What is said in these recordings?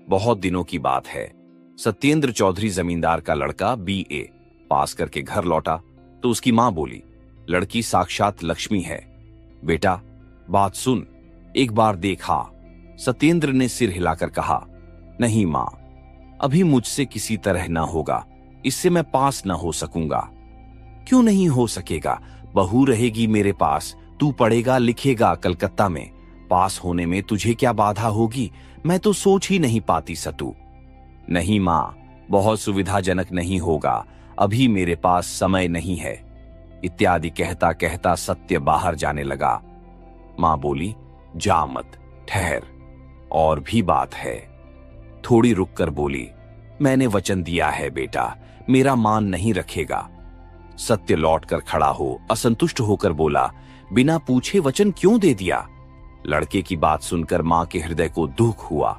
बहुत दिनों की बात है। सत्येंद्र चौधरी जमींदार का लड़का बीए पास करके घर लौटा तो उसकी मां बोली, लड़की साक्षात लक्ष्मी है। बेटा, बात सुन, एक बार देखा। सत्येंद्र ने सिर हिलाकर कहा, नहीं मां, अभी मुझसे किसी तरह न होगा, इससे मैं पास न हो सकूंगा। क्यों नहीं हो सकेगा? बहू रहेगी मेरे पास, तू पढ़ेगा लिखेगा कलकत्ता में, पास होने में तुझे क्या बाधा होगी? मैं तो सोच ही नहीं पाती सतू। नहीं मां, बहुत सुविधाजनक नहीं होगा, अभी मेरे पास समय नहीं है, इत्यादि कहता कहता सत्य बाहर जाने लगा। मां बोली, जा मत, ठहर, और भी बात है। थोड़ी रुककर बोली, मैंने वचन दिया है बेटा, मेरा मान नहीं रखेगा। सत्य लौटकर खड़ा हो असंतुष्ट होकर बोला, बिना पूछे वचन क्यों दे दिया? लड़के की बात सुनकर मां के हृदय को दुख हुआ।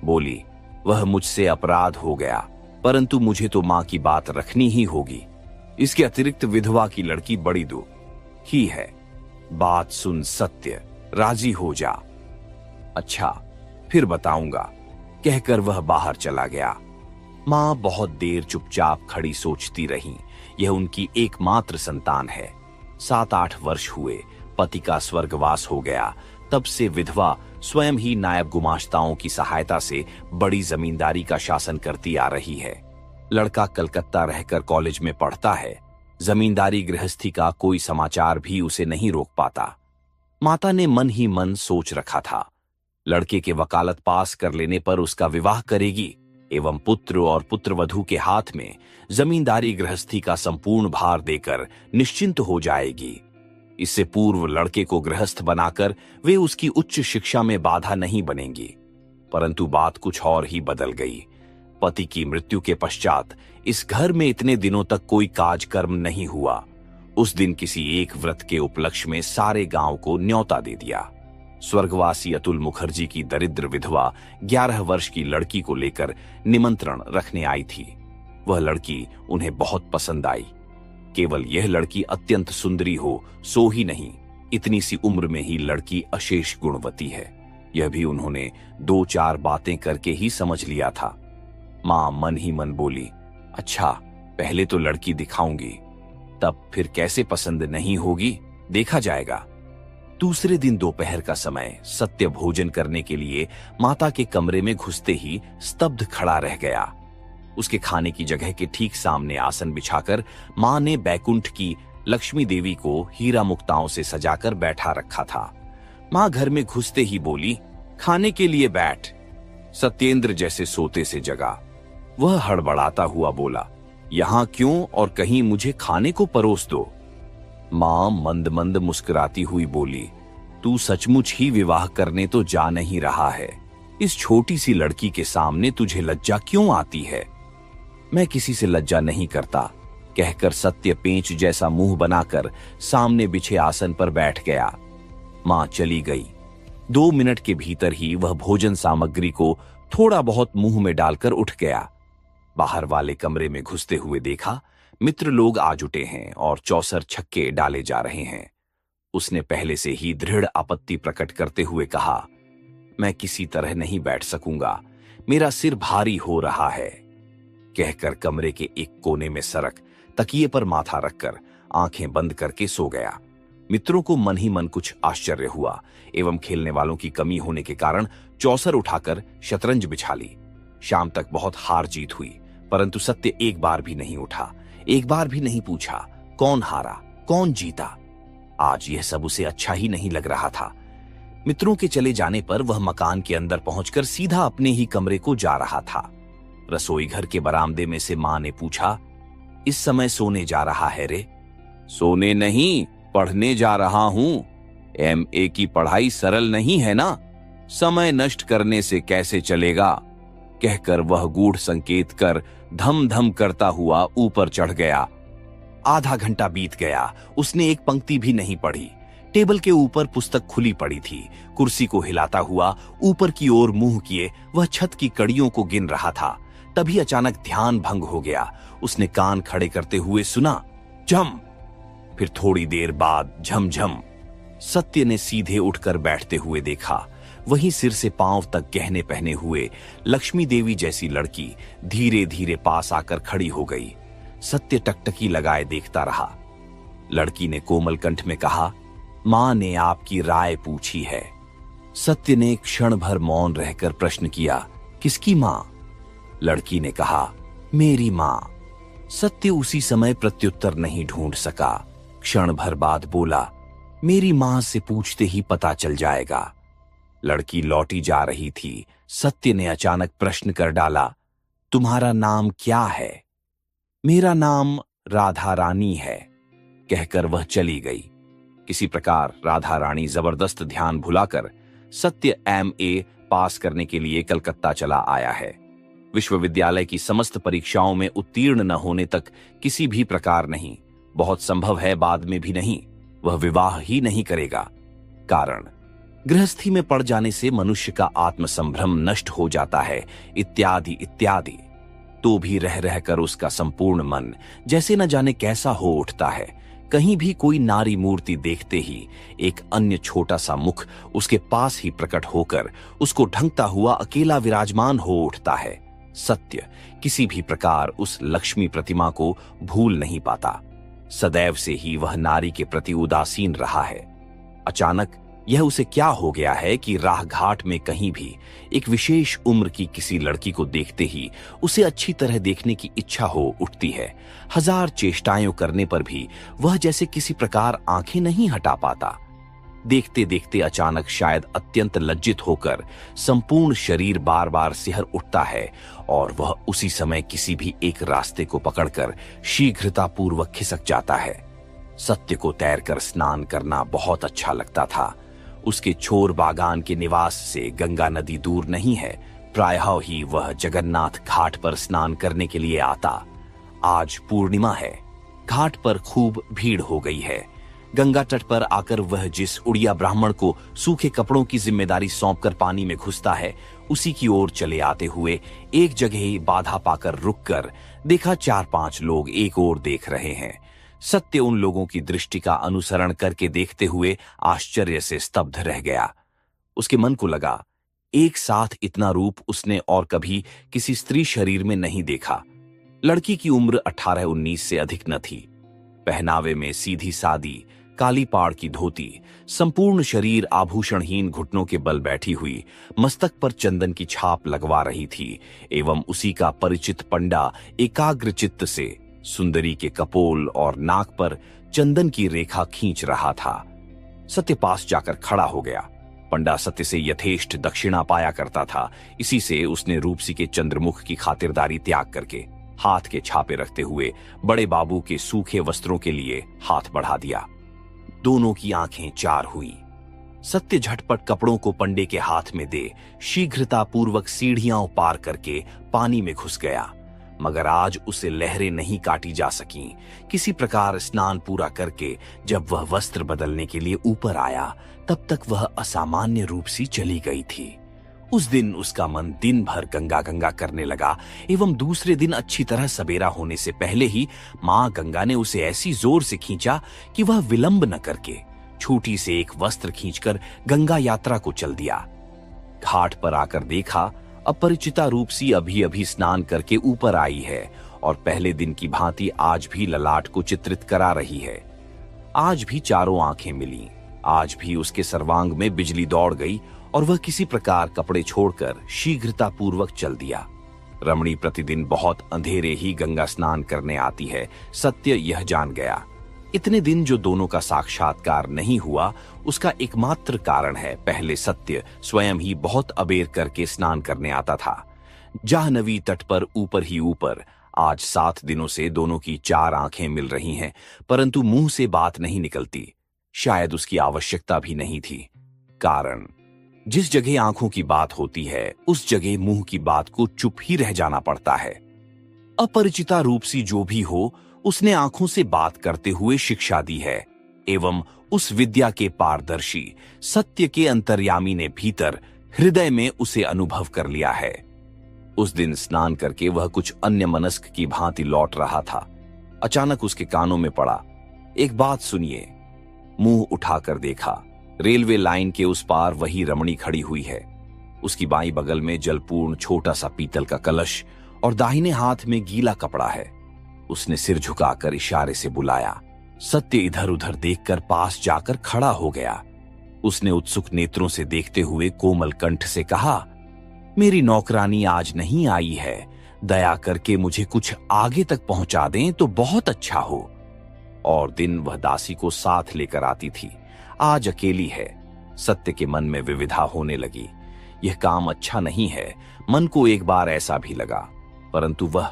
बोली, वह मुझसे अपराध हो गया, परंतु मुझे तो मां की बात रखनी ही होगी। इसके अतिरिक्त विधवा की लड़की बड़ी दुख ही है। बात सुन सत्य, राजी हो जा। अच्छा, फिर बताऊंगा, कहकर वह बाहर चला गया। मां बहुत देर चुपचाप खड़ी सोचती रही। यह उनकी एकमात्र संतान है। 7-8 वर्ष हुए, पति का स्वर्गवास हो गया। तब से विधवा स्वयं ही नायब गुमाश्ताओं की सहायता से बड़ी जमींदारी का शासन करती आ रही है। लड़का कलकत्ता रहकर कॉलेज में पढ़ता है। जमींदारी गृहस्थी का कोई समाचार भी उसे नहीं रोक पाता। माता ने मन ही मन सोच रखा था, लड़के के वकालत पास कर लेने पर उसका विवाह करेगी एवं पुत्र और पुत्रवधू के हाथ में जमींदारी गृहस्थी का संपूर्ण भार देकर निश्चिंत हो जाएगी। इससे पूर्व लड़के को गृहस्थ बनाकर वे उसकी उच्च शिक्षा में बाधा नहीं बनेंगी। परंतु बात कुछ और ही बदल गई। पति की मृत्यु के पश्चात इस घर में इतने दिनों तक कोई काज कर्म नहीं हुआ। उस दिन किसी एक व्रत के उपलक्ष्य में सारे गांव को न्योता दे दिया। स्वर्गवासी अतुल मुखर्जी की दरिद्र विधवा 11 वर्ष की लड़की को लेकर निमंत्रण रखने आई थी। वह लड़की उन्हें बहुत पसंद आई। केवल यह लड़की अत्यंत सुंदरी हो सो ही नहीं, इतनी सी उम्र में ही लड़की अशेष गुणवती है, यह भी उन्होंने 2-4 बातें करके ही समझ लिया था। मां मन ही मन बोली, अच्छा, पहले तो लड़की दिखाऊंगी, तब फिर कैसे पसंद नहीं होगी देखा जाएगा। दूसरे दिन दोपहर का समय, सत्य भोजन करने के लिए माता के कमरे में घुसते ही स्तब्ध खड़ा रह गया। उसके खाने की जगह के ठीक सामने आसन बिछाकर मां ने बैकुंठ की लक्ष्मी देवी को हीरा मुक्ताओं से सजाकर बैठा रखा था। मां घर में घुसते ही बोली, खाने के लिए बैठ। सत्येंद्र जैसे सोते से जगा। वह हड़बड़ाता हुआ बोला, यहां क्यों, और कहीं मुझे खाने को परोस दो। मां मंद मंद मुस्कुराती हुई बोली, तू सचमुच ही विवाह करने तो जा नहीं रहा है? इस छोटी सी लड़की के सामने तुझे लज्जा क्यों आती है? मैं किसी से लज्जा नहीं करता, कहकर सत्य पेंच जैसा मुंह बनाकर सामने बिछे आसन पर बैठ गया। मां चली गई। 2 मिनट के भीतर ही वह भोजन सामग्री को थोड़ा बहुत मुंह में डालकर उठ गया। बाहर वाले कमरे में घुसते हुए देखा, मित्र लोग आ जुटे हैं और चौसर छक्के डाले जा रहे हैं। उसने पहले से ही दृढ़ आपत्ति प्रकट करते हुए कहा, मैं किसी तरह नहीं बैठ सकूंगा, मेरा सिर भारी हो रहा है। कहकर कमरे के एक कोने में सरक तकिए पर माथा रखकर आंखें बंद करके सो गया। मित्रों को मन ही मन कुछ आश्चर्य हुआ एवं खेलने वालों की कमी होने के कारण चौसर उठाकर शतरंज बिछा ली। शाम तक बहुत हार जीत हुई, परंतु सत्य एक बार भी नहीं उठा, एक बार भी नहीं पूछा कौन हारा कौन जीता। आज यह सब उसे अच्छा ही नहीं लग रहा था। मित्रों के चले जाने पर वह मकान के अंदर पहुंचकर सीधा अपने ही कमरे को जा रहा था। रसोई घर के बरामदे में से मां ने पूछा, इस समय सोने जा रहा है रे? सोने नहीं, पढ़ने जा रहा हूं। MA की पढ़ाई सरल नहीं है ना, समय नष्ट करने से कैसे चलेगा? कहकर वह गूढ़ संकेत कर धम धम करता हुआ ऊपर चढ़ गया। आधा घंटा बीत गया, उसने एक पंक्ति भी नहीं पढ़ी। टेबल के ऊपर पुस्तक खुली पड़ी थी। कुर्सी को हिलाता हुआ ऊपर की ओर मुंह किए वह छत की कड़ियों को गिन रहा था। तभी अचानक ध्यान भंग हो गया। उसने कान खड़े करते हुए सुना, झम। फिर थोड़ी देर बाद झमझम। सत्य ने सीधे उठकर बैठते हुए देखा। वहीं सिर से पांव तक गहने पहने हुए लक्ष्मी देवी जैसी लड़की धीरे धीरे पास आकर खड़ी हो गई। सत्य टकटकी लगाए देखता रहा। लड़की ने कोमल कंठ में कहा, मां ने आपकी राय पूछी है। सत्य ने क्षण भर मौन रहकर प्रश्न किया, किसकी मां? लड़की ने कहा, मेरी मां। सत्य उसी समय प्रत्युत्तर नहीं ढूंढ सका। क्षण भर बाद बोला, मेरी मां से पूछते ही पता चल जाएगा। लड़की लौटी जा रही थी। सत्य ने अचानक प्रश्न कर डाला, तुम्हारा नाम क्या है? मेरा नाम राधा रानी है, कहकर वह चली गई। किसी प्रकार राधा रानी जबरदस्त ध्यान भुलाकर सत्य MA पास करने के लिए कलकत्ता चला आया है। विश्वविद्यालय की समस्त परीक्षाओं में उत्तीर्ण न होने तक किसी भी प्रकार नहीं, बहुत संभव है बाद में भी नहीं, वह विवाह ही नहीं करेगा। कारण, गृहस्थी में पड़ जाने से मनुष्य का आत्मसंभ्रम नष्ट हो जाता है, इत्यादि इत्यादि। तो भी रह रहकर उसका संपूर्ण मन जैसे न जाने कैसा हो उठता है। कहीं भी कोई नारी मूर्ति देखते ही एक अन्य छोटा सा मुख उसके पास ही प्रकट होकर उसको ढंकता हुआ अकेला विराजमान हो उठता है। सत्य किसी भी प्रकार उस लक्ष्मी प्रतिमा को भूल नहीं पाता। सदैव से ही वह नारी के प्रति उदासीन रहा है। अचानक यह उसे क्या हो गया है कि राह घाट में कहीं भी एक विशेष उम्र की किसी लड़की को देखते ही उसे अच्छी तरह देखने की इच्छा हो उठती है। हजार चेष्टाएं करने पर भी वह जैसे किसी प्रकार आंखें नहीं हटा पाता। देखते देखते अचानक शायद अत्यंत लज्जित होकर संपूर्ण शरीर बार बार सिहर उठता है और वह उसी समय किसी भी एक रास्ते को पकड़कर शीघ्रतापूर्वक खिसक जाता है। सत्य को तैरकर स्नान करना बहुत अच्छा लगता था। उसके छोर बागान के निवास से गंगा नदी दूर नहीं है। प्रायः ही वह जगन्नाथ घाट पर स्नान करने के लिए आता। आज पूर्णिमा है। घाट पर खूब भीड़ हो गई है। गंगा तट पर आकर वह जिस उड़िया ब्राह्मण को सूखे कपड़ों की जिम्मेदारी सौंपकर पानी में घुसता है, उसी की ओर चले आते हुए एक जगह बाधा पाकर रुककर देखा 4-5 लोग एक ओर देख रहे हैं। सत्य उन लोगों की दृष्टि का अनुसरण करके देखते हुए आश्चर्य से स्तब्ध रह गया। उसके मन को लगा, एक साथ इतना रूप उसने और कभी किसी स्त्री शरीर में नहीं देखा। लड़की की उम्र 18-19 से अधिक न थी। पहनावे में सीधी सादी काली पाड़ की धोती, संपूर्ण शरीर आभूषणहीन घुटनों के बल बैठी हुई, मस्तक पर चंदन की छाप लगवा रही थी एवं उसी का परिचित पंडा एकाग्र चित्त से सुंदरी के कपोल और नाक पर चंदन की रेखा खींच रहा था। सत्य पास जाकर खड़ा हो गया। पंडा सत्य से यथेष्ट दक्षिणा पाया करता था। इसी से उसने रूपसी के चंद्रमुख की खातिरदारी त्याग करके हाथ के छापे रखते हुए बड़े बाबू के सूखे वस्त्रों के लिए हाथ बढ़ा दिया। दोनों की आंखें चार हुई। सत्य झटपट कपड़ों को पंडे के हाथ में दे शीघ्रतापूर्वक सीढ़ियां पार करके पानी में घुस गया। मगर आज उसे लहरें नहीं काटी जा सकीं। किसी प्रकार स्नान पूरा करके जब वह वस्त्र बदलने के लिए ऊपर आया, तब तक वह असामान्य रूप सी चली गई थी। उस दिन उसका मन दिन भर गंगा गंगा करने लगा एवं दूसरे दिन अच्छी तरह सवेरा होने से पहले ही मां गंगा ने उसे ऐसी जोर से खींचा कि वह विलंब न करके छूटी से एक वस्त्र खींचकर गंगा यात्रा को चल दिया। घाट पर आकर देखा, अपरिचिता रूप सी अभी अभी स्नान करके ऊपर आई है और पहले दिन की भांति आज भी ललाट को चित्रित करा रही है। आज भी चारों आंखें मिली। आज भी उसके सर्वांग में बिजली दौड़ गई और वह किसी प्रकार कपड़े छोड़कर शीघ्रतापूर्वक चल दिया। रमणी प्रतिदिन बहुत अंधेरे ही गंगा स्नान करने आती है, सत्य यह जान गया। इतने दिन जो दोनों का साक्षात्कार नहीं हुआ, उसका एकमात्र कारण है, पहले सत्य स्वयं ही बहुत अबेर करके स्नान करने आता था। जाह्नवी तट पर ऊपर ही ऊपर आज 7 दिनों से दोनों की 4 आंखें मिल रही हैं, परंतु मुंह से बात नहीं निकलती। शायद उसकी आवश्यकता भी नहीं थी। कारण, जिस जगह आंखों की बात होती है, उस जगह मुंह की बात को चुप ही रह जाना पड़ता है। अपरिचिता रूप सी जो भी हो, उसने आंखों से बात करते हुए शिक्षा दी है एवं उस विद्या के पारदर्शी सत्य के अंतर्यामी ने भीतर हृदय में उसे अनुभव कर लिया है। उस दिन स्नान करके वह कुछ अन्य मनस्क की भांति लौट रहा था। अचानक उसके कानों में पड़ा, एक बात सुनिए। मुंह उठाकर देखा, रेलवे लाइन के उस पार वही रमणी खड़ी हुई है। उसकी बाईं बगल में जलपूर्ण छोटा सा पीतल का कलश और दाहिने हाथ में गीला कपड़ा है। उसने सिर झुकाकर इशारे से बुलाया। सत्य इधर उधर देखकर पास जाकर खड़ा हो गया। उसने उत्सुक नेत्रों से देखते हुए कोमल कंठ से कहा, मेरी नौकरानी आज नहीं आई है, दया करके मुझे कुछ आगे तक पहुंचा दें तो बहुत अच्छा हो। और दिन वह दासी को साथ लेकर आती थी, आज अकेली है। सत्य के मन में विविधा होने लगी। यह काम अच्छा नहीं है। मन को एक बार ऐसा भी लगा, परंतु वह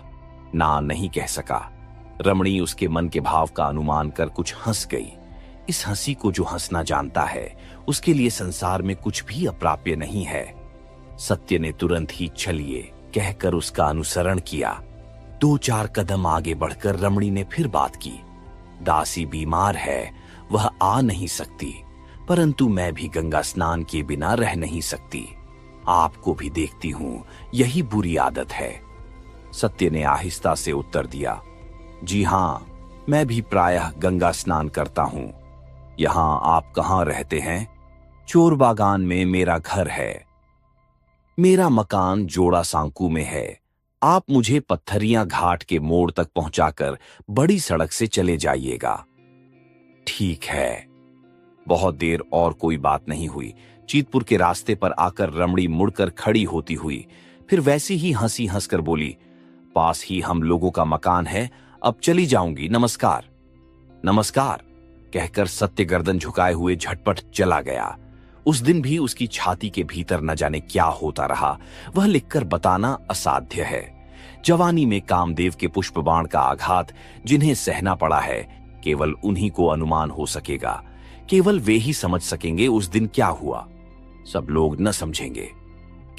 ना नहीं कह सका। रमणी उसके मन के भाव का अनुमान कर कुछ हंस गई। इस हंसी को जो हंसना जानता है, उसके लिए संसार में कुछ भी अप्राप्य नहीं है। सत्य ने तुरंत ही चलिए कहकर उसका अनुसरण किया। 2-4 कदम आगे बढ़कर रमणी ने फिर बात की। दासी बीमार है, वह आ नहीं सकती, परंतु मैं भी गंगा स्नान किए बिना रह नहीं सकती। आपको भी देखती हूं, यही बुरी आदत है। सत्य ने आहिस्ता से उत्तर दिया, जी हां, मैं भी प्रायः गंगा स्नान करता हूं। यहां आप कहां रहते हैं? चोर बागान में मेरा घर है। मेरा मकान जोड़ा सांकू में है। आप मुझे पत्थरियां घाट के मोड़ तक पहुंचाकर बड़ी सड़क से चले जाइएगा। ठीक है। बहुत देर और कोई बात नहीं हुई। चीतपुर के रास्ते पर आकर रमणी मुड़कर खड़ी होती हुई फिर वैसी ही हंसी हंसकर बोली, पास ही हम लोगों का मकान है, अब चली जाऊंगी, नमस्कार। नमस्कार कहकर सत्य गर्दन झुकाए हुए झटपट चला गया। उस दिन भी उसकी छाती के भीतर न जाने क्या होता रहा, वह लिखकर बताना असाध्य है। जवानी में कामदेव के पुष्प बाण का आघात जिन्हें सहना पड़ा है, केवल उन्हीं को अनुमान हो सकेगा। केवल वे ही समझ सकेंगे उस दिन क्या हुआ। सब लोग न समझेंगे।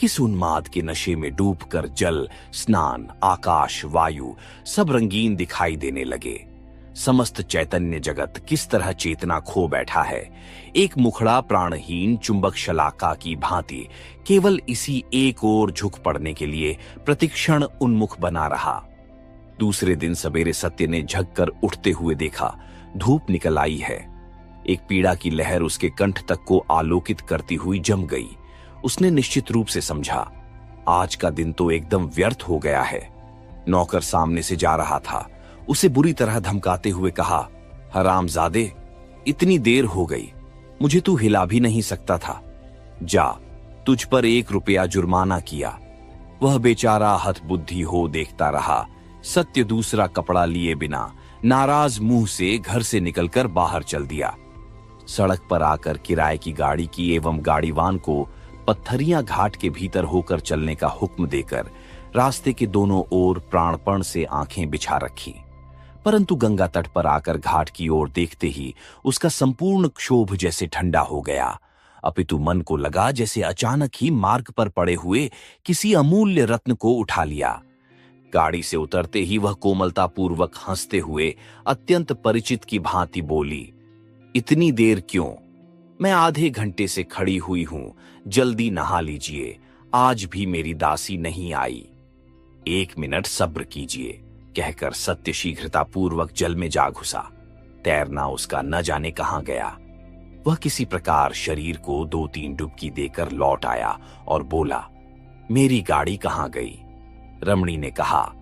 किस उन्माद के नशे में डूबकर जल, स्नान, आकाश, वायु सब रंगीन दिखाई देने लगे। समस्त चैतन्य जगत किस तरह चेतना खो बैठा है। एक मुखड़ा प्राणहीन चुंबक शलाका की भांति केवल इसी एक ओर झुक पड़ने के लिए प्रतिक्षण उन्मुख बना रहा। दूसरे दिन सवेरे सत्य ने झककर उठते हुए देखा, धूप निकल आई है। एक पीड़ा की लहर उसके कंठ तक को आलोकित करती हुई जम गई। उसने निश्चित रूप से समझा, आज का दिन तो एकदम व्यर्थ हो गया है। नौकर सामने से जा रहा था, उसे बुरी तरह धमकाते हुए कहा, हरामजादे, इतनी देर हो गई, मुझे तू हिला भी नहीं सकता था। जा, तुझ पर 1 रुपया जुर्माना किया। वह बेचारा हतबुद्धि हो देखता रहा। सत्य दूसरा कपड़ा लिए बिना नाराज मुंह से घर से निकलकर बाहर चल दिया। सड़क पर आकर किराए की गाड़ी की एवं गाड़ीवान को पत्थरियां घाट के भीतर होकर चलने का हुक्म देकर रास्ते के दोनों ओर प्राणपण से आंखें बिछा रखी। परंतु गंगा तट पर आकर घाट की ओर देखते ही उसका संपूर्ण क्षोभ जैसे ठंडा हो गया। अपितु मन को लगा जैसे अचानक ही मार्ग पर पड़े हुए किसी अमूल्य रत्न को उठा लिया। गाड़ी से उतरते ही वह कोमलता पूर्वक हंसते हुए अत्यंत परिचित की भांति बोली, इतनी देर क्यों? मैं आधे घंटे से खड़ी हुई हूं, जल्दी नहा लीजिए, आज भी मेरी दासी नहीं आई। 1 मिनट सब्र कीजिए, कहकर सत्य शीघ्रता पूर्वक जल में जा घुसा। तैरना उसका न जाने कहां गया। वह किसी प्रकार शरीर को 2-3 डुबकी देकर लौट आया और बोला, मेरी गाड़ी कहां गई? रमणी ने कहा,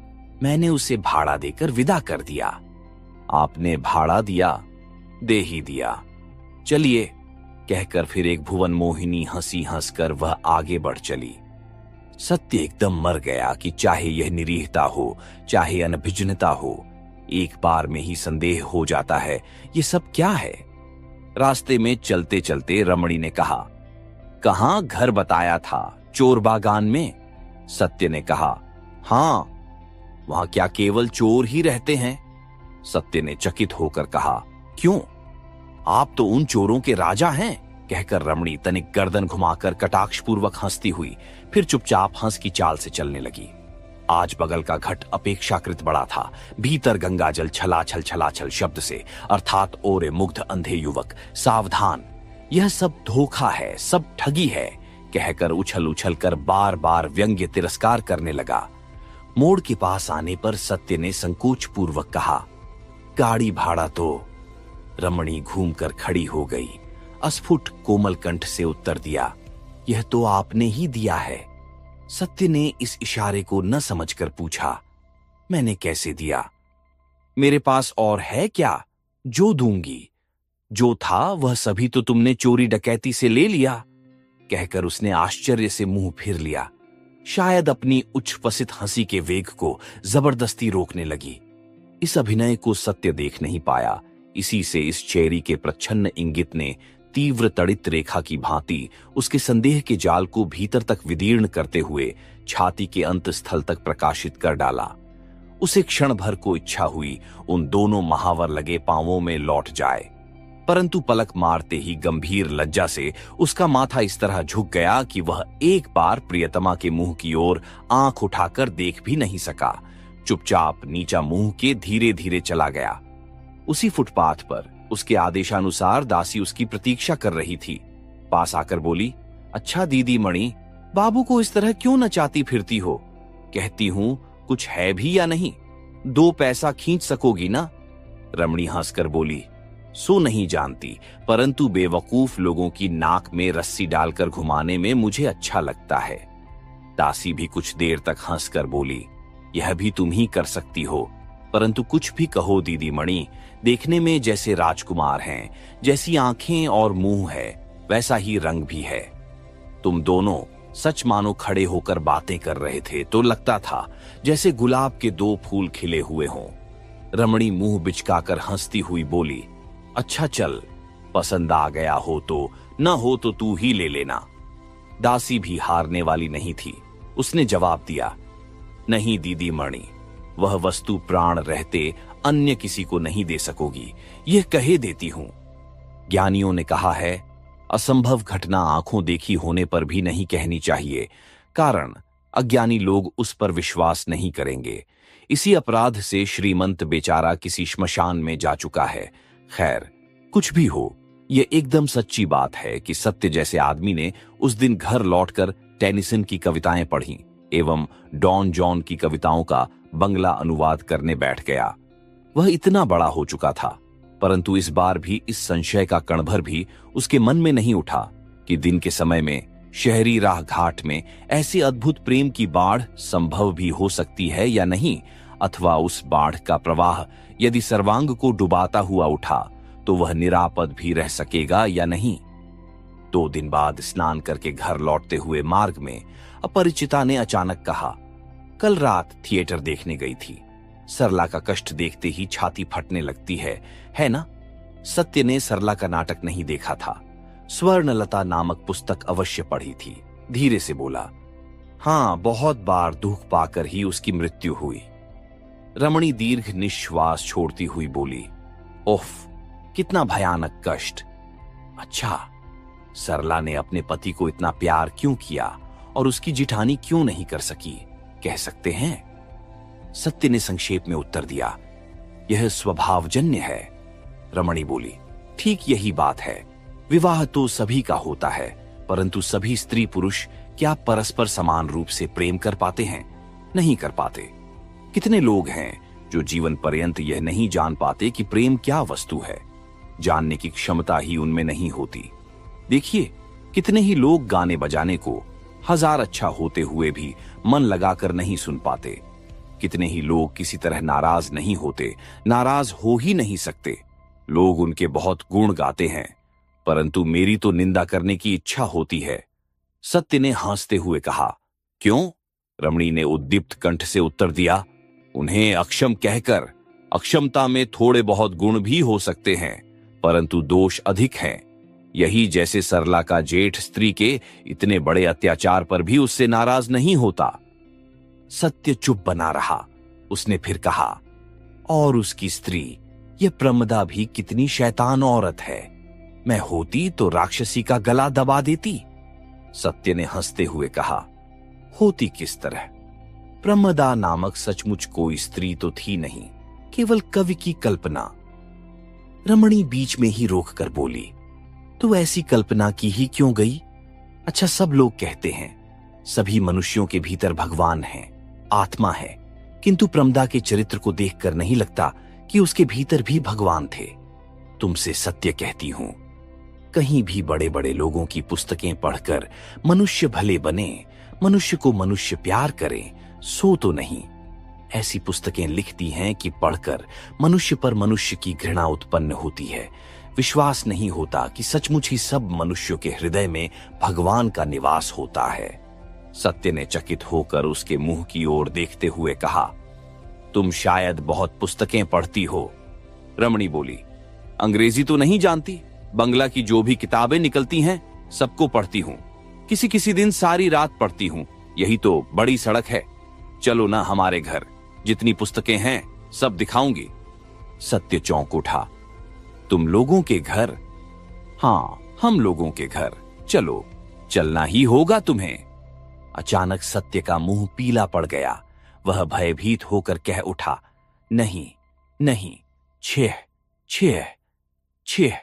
मैंने उसे भाड़ा देकर विदा कर दिया। आपने भाड़ा दिया? दे ही दिया। चलिए, कहकर फिर एक भुवन मोहिनी हंसी हंसकर वह आगे बढ़ चली। सत्य एकदम मर गया कि चाहे यह निरीहता हो, चाहे अनभिज्ञता हो, एक बार में ही संदेह हो जाता है ये सब क्या है। रास्ते में चलते चलते रमणी ने कहा, कहां घर बताया था? चोर बागान में? सत्य ने कहा, हां। वहां क्या केवल चोर ही रहते हैं? सत्य ने चकित होकर कहा, क्यों? आप तो उन चोरों के राजा हैं। कहकर रमणी तनिक गर्दन घुमाकर कटाक्षपूर्वक हंसती हुई फिर चुपचाप हंस की चाल से चलने लगी। आज बगल का घट अपेक्षाकृत बड़ा था। भीतर गंगाजल छलाछल छलाछल शब्द से, अर्थात ओरे मुग्ध अंधे युवक, सावधान, यह सब धोखा है, सब ठगी है, कहकर उछल उछल कर बार बार व्यंग्य तिरस्कार करने लगा। मोड़ के पास आने पर सत्य ने संकोच पूर्वक कहा, गाड़ी भाड़ा तो। रमणी घूमकर खड़ी हो गई। अस्फुट कोमल कंठ से उत्तर दिया, यह तो आपने ही दिया है। सत्य ने इस इशारे को न समझकर पूछा, मैंने कैसे दिया? मेरे पास और है क्या जो दूंगी? जो था वह सभी तो तुमने चोरी डकैती से ले लिया। कहकर उसने आश्चर्य से मुंह फेर लिया, शायद अपनी उच्छ्वसित हंसी के वेग को जबरदस्ती रोकने लगी। इस अभिनय को सत्य देख नहीं पाया। इसी से इस चेहरी के प्रच्छन्न इंगित ने तीव्र तड़ित रेखा की भांति उसके संदेह के जाल को भीतर तक विदीर्ण करते हुए छाती के अंत स्थल तक प्रकाशित कर डाला। उसे क्षण भर को इच्छा हुई उन दोनों महावर लगे पांवों में लौट जाए, परंतु पलक मारते ही गंभीर लज्जा से उसका माथा इस तरह झुक गया कि वह एक बार प्रियतमा के मुंह की ओर आंख उठाकर देख भी नहीं सका। चुपचाप नीचा मुंह के धीरे धीरे चला गया। उसी फुटपाथ पर उसके आदेशानुसार दासी उसकी प्रतीक्षा कर रही थी। पास आकर बोली, अच्छा दीदी मणि, बाबू को इस तरह क्यों नचाती फिरती हो? कहती हूं कुछ है भी या नहीं? 2 पैसा खींच सकोगी ना? रमणी हंसकर बोली, सो नहीं जानती, परंतु बेवकूफ लोगों की नाक में रस्सी डालकर घुमाने में मुझे अच्छा लगता है। दासी भी कुछ देर तक हंसकर बोली, यह भी तुम ही कर सकती हो, परंतु कुछ भी कहो दीदी मणि, देखने में जैसे राजकुमार हैं, जैसी आंखें और मुंह है, वैसा ही रंग भी है। तुम दोनों सच मानो खड़े होकर बातें कर रहे थे तो लगता था जैसे गुलाब के 2 फूल खिले हुए हों। रमणी मुंह बिचकाकर हंसती हुई बोली, अच्छा चल, पसंद आ गया हो तो, न हो तो तू ही ले लेना। दासी भी हारने वाली नहीं थी। उसने जवाब दिया, नहीं दीदी मणि, वह वस्तु प्राण रहते अन्य किसी को नहीं दे सकोगी, यह कहे देती हूं। ज्ञानियों ने कहा है, असंभव घटना आंखों देखी होने पर भी नहीं कहनी चाहिए, कारण अज्ञानी लोग उस पर विश्वास नहीं करेंगे। इसी अपराध से श्रीमंत बेचारा किसी श्मशान में जा चुका है। खैर, कुछ भी हो, यह एकदम सच्ची बात है कि सत्य जैसे आदमी ने उस दिन घर लौटकर टेनिसन की कविताएं पढ़ी एवं डॉन जॉन की कविताओं का बंगला अनुवाद करने बैठ गया। वह इतना बड़ा हो चुका था, परंतु इस बार भी इस संशय का कण भर भी उसके मन में नहीं उठा कि दिन के समय में शहरी राह घाट में ऐसे अद्भुत प्रेम की बाढ़ संभव भी हो सकती है या नहीं, अथवा उस बाढ़ का प्रवाह यदि सर्वांग को डुबाता हुआ उठा तो वह निरापद भी रह सकेगा या नहीं। 2 दिन बाद स्नान करके घर लौटते हुए मार्ग में अपरिचिता ने अचानक कहा, कल रात थिएटर देखने गई थी। सरला का कष्ट देखते ही छाती फटने लगती है ना? सत्य ने सरला का नाटक नहीं देखा था, स्वर्णलता नामक पुस्तक अवश्य पढ़ी थी। धीरे से बोला, हां, बहुत बार दुख पाकर ही उसकी मृत्यु हुई। रमणी दीर्घ निश्वास छोड़ती हुई बोली, ओफ, कितना भयानक कष्ट। अच्छा, सरला ने अपने पति को इतना प्यार क्यों किया और उसकी जिठानी क्यों नहीं कर सकी, कह सकते हैं? सत्य ने संक्षेप में उत्तर दिया, यह स्वभावजन्य है। रमणी बोली, ठीक यही बात है। विवाह तो सभी का होता है, परंतु सभी स्त्री पुरुष क्या परस्पर समान रूप से प्रेम कर पाते हैं? नहीं कर पाते। कितने लोग हैं जो जीवन पर्यंत यह नहीं जान पाते कि प्रेम क्या वस्तु है। जानने की क्षमता ही उनमें नहीं होती। देखिए, कितने ही लोग गाने बजाने को 1000 अच्छा होते हुए भी मन लगाकर नहीं सुन पाते। कितने ही लोग किसी तरह नाराज नहीं होते, नाराज हो ही नहीं सकते। लोग उनके बहुत गुण गाते हैं, परंतु मेरी तो निंदा करने की इच्छा होती है। सत्य ने हंसते हुए कहा, क्यों? रमणी ने उद्दीप्त कंठ से उत्तर दिया, उन्हें अक्षम कहकर। अक्षमता में थोड़े बहुत गुण भी हो सकते हैं, परंतु दोष अधिक हैं। यही जैसे सरला का जेठ स्त्री के इतने बड़े अत्याचार पर भी उससे नाराज नहीं होता। सत्य चुप बना रहा। उसने फिर कहा, और उसकी स्त्री यह प्रमदा भी कितनी शैतान औरत है। मैं होती तो राक्षसी का गला दबा देती। सत्य ने हंसते हुए कहा, होती किस तरह? प्रमदा नामक सचमुच कोई स्त्री तो थी नहीं, केवल कवि की कल्पना। रमणी बीच में ही रोककर बोली, तो ऐसी कल्पना की ही क्यों गई? अच्छा, सब लोग कहते हैं सभी मनुष्यों के भीतर भगवान है, आत्मा है, किंतु प्रमदा के चरित्र को देखकर नहीं लगता कि उसके भीतर भी भगवान थे। तुमसे सत्य कहती हूं, कहीं भी बड़े बड़े लोगों की पुस्तकें पढ़कर मनुष्य भले बने, मनुष्य को मनुष्य प्यार करे, सो तो नहीं। ऐसी पुस्तकें लिखती हैं कि पढ़कर मनुष्य पर मनुष्य की घृणा उत्पन्न होती है। विश्वास नहीं होता कि सचमुच ही सब मनुष्यों के हृदय में भगवान का निवास होता है। सत्य ने चकित होकर उसके मुंह की ओर देखते हुए कहा, तुम शायद बहुत पुस्तकें पढ़ती हो। रमणी बोली, अंग्रेजी तो नहीं जानती, बंगला की जो भी किताबें निकलती हैं सबको पढ़ती हूं। किसी किसी दिन सारी रात पढ़ती हूं। यही तो बड़ी सड़क है। चलो ना हमारे घर, जितनी पुस्तकें हैं सब दिखाऊंगी। सत्य चौंक उठा, तुम लोगों के घर? हाँ, हम लोगों के घर। चलो, चलना ही होगा तुम्हें। अचानक सत्य का मुंह पीला पड़ गया। वह भयभीत होकर कह उठा, नहीं नहीं, छह छह छह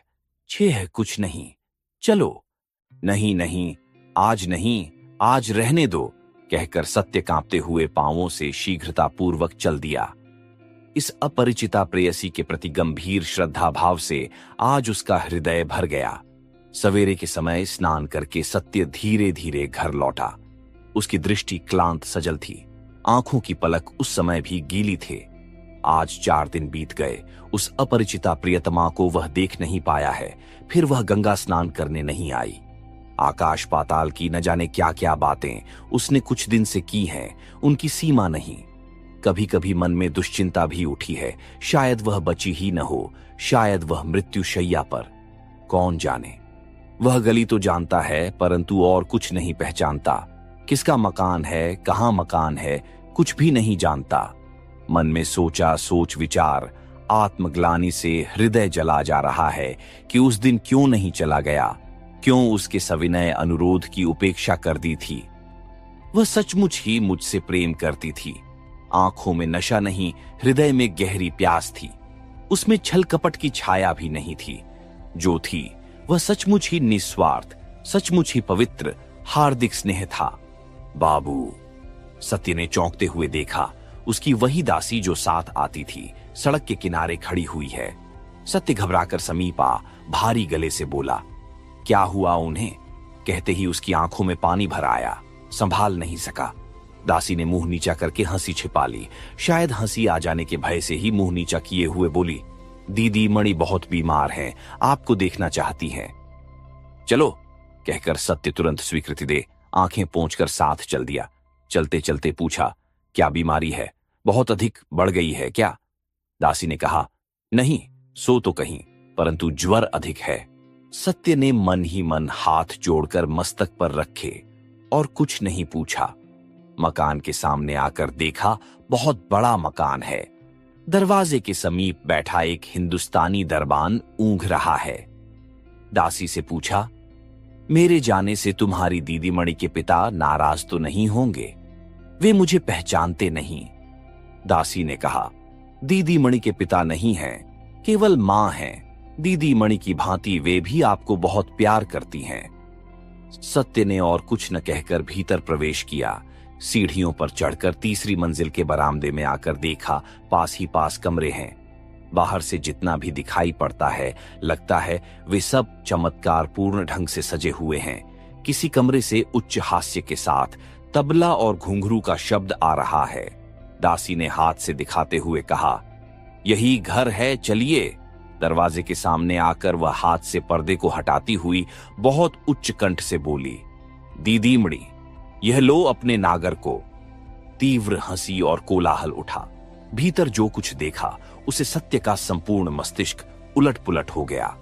छह कुछ नहीं, चलो। नहीं नहीं, आज नहीं, आज रहने दो, कहकर सत्य कांपते हुए पांवों से शीघ्रतापूर्वक चल दिया। इस अपरिचिता प्रेयसी के प्रति गंभीर श्रद्धा भाव से आज उसका हृदय भर गया। सवेरे के समय स्नान करके सत्य धीरे धीरे घर लौटा। उसकी दृष्टि क्लांत सजल थी, आंखों की पलक उस समय भी गीली थे। आज 4 दिन बीत गए, उस अपरिचिता प्रियतमा को वह देख नहीं पाया है। फिर वह गंगा स्नान करने नहीं आई। आकाश पाताल की न जाने क्या क्या बातें उसने कुछ दिन से की हैं, उनकी सीमा नहीं। कभी कभी मन में दुश्चिंता भी उठी है, शायद वह बची ही न हो, शायद वह मृत्युशैया पर। कौन जाने। वह गली तो जानता है, परंतु और कुछ नहीं पहचानता। किसका मकान है, कहां मकान है, कुछ भी नहीं जानता। मन में सोचा सोच विचार, आत्मग्लानि से हृदय जला जा रहा है कि उस दिन क्यों नहीं चला गया, क्यों उसके सविनय अनुरोध की उपेक्षा कर दी थी। वह सचमुच ही मुझसे प्रेम करती थी। आंखों में नशा नहीं, हृदय में गहरी प्यास थी। उसमें छल कपट की छाया भी नहीं थी। जो थी वह सचमुच ही निस्वार्थ, सचमुच ही पवित्र, हार्दिक स्नेह था। बाबू, सत्य ने चौंकते हुए देखा। उसकी वही दासी जो साथ आती थी सड़क के किनारे खड़ी हुई है। सत्य घबराकर समीप आ भारी गले से बोला, क्या हुआ उन्हें? कहते ही उसकी आंखों में पानी भर आया, संभाल नहीं सका। दासी ने मुंह नीचा करके हंसी छिपा ली। शायद हंसी आ जाने के भय से ही मुंह नीचा किए हुए बोली, दीदी मणि बहुत बीमार हैं, आपको देखना चाहती हैं। चलो, कहकर सत्य तुरंत स्वीकृति दे आंखें पोंछकर साथ चल दिया। चलते चलते पूछा, क्या बीमारी है? बहुत अधिक बढ़ गई है क्या? दासी ने कहा, नहीं, सो तो कहीं, परंतु ज्वर अधिक है। सत्य ने मन ही मन हाथ जोड़कर मस्तक पर रखे और कुछ नहीं पूछा। मकान के सामने आकर देखा, बहुत बड़ा मकान है। दरवाजे के समीप बैठा एक हिंदुस्तानी दरबान ऊंघ रहा है। दासी से पूछा, मेरे जाने से तुम्हारी दीदी मणि के पिता नाराज तो नहीं होंगे? वे मुझे पहचानते नहीं। दासी ने कहा, दीदी मणि के पिता नहीं हैं, केवल मां हैं। दीदी मणि की भांति वे भी आपको बहुत प्यार करती हैं। सत्य ने और कुछ न कहकर भीतर प्रवेश किया। सीढ़ियों पर चढ़कर तीसरी मंजिल के बरामदे में आकर देखा, पास ही पास कमरे हैं। बाहर से जितना भी दिखाई पड़ता है, लगता है वे सब चमत्कार पूर्ण ढंग से सजे हुए हैं। किसी कमरे से उच्च हास्य के साथ तबला और घुंघरू का शब्द आ रहा है। दासी ने हाथ से दिखाते हुए कहा, यही घर है, चलिए। दरवाजे के सामने आकर वह हाथ से पर्दे को हटाती हुई बहुत उच्च कंठ से बोली, दीदी मणि, यह लो अपने नागर को। तीव्र हंसी और कोलाहल उठा। भीतर जो कुछ देखा उसे सत्य का संपूर्ण मस्तिष्क उलट पुलट हो गया।